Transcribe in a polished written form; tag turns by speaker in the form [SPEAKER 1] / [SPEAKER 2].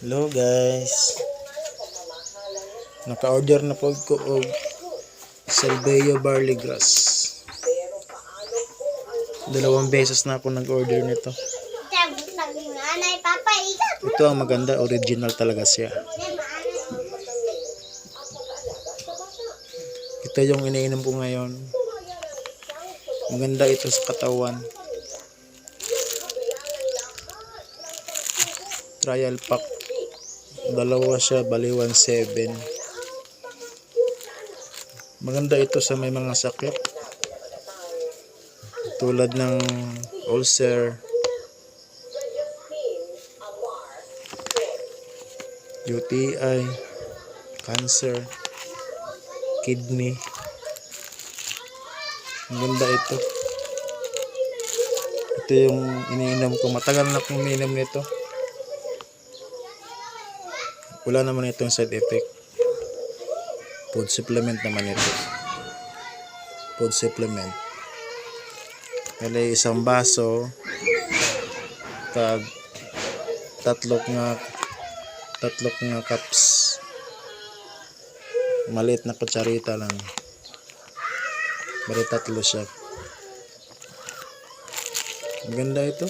[SPEAKER 1] Hello guys, naka-order na po ko og Salveo barley grass. 2 beses na ako nag-order nito. Ito ang maganda, original talaga siya. Ito yung iniinom ko ngayon. Maganda ito sa katawan. Trial pack. Dalawa siya, bali 1.7. Maganda ito sa may mga sakit. Tulad ng ulcer, UTI, cancer, kidney. Maganda ito. Ito yung iniinom ko. Matagal na akong iniinom nito. Wala naman itong side effect. Food supplement naman ito. Food supplement. Kaya isang baso tag tatlok nga cups. Maliit na kutsarita lang. Bali tatlo siya. Maganda ito.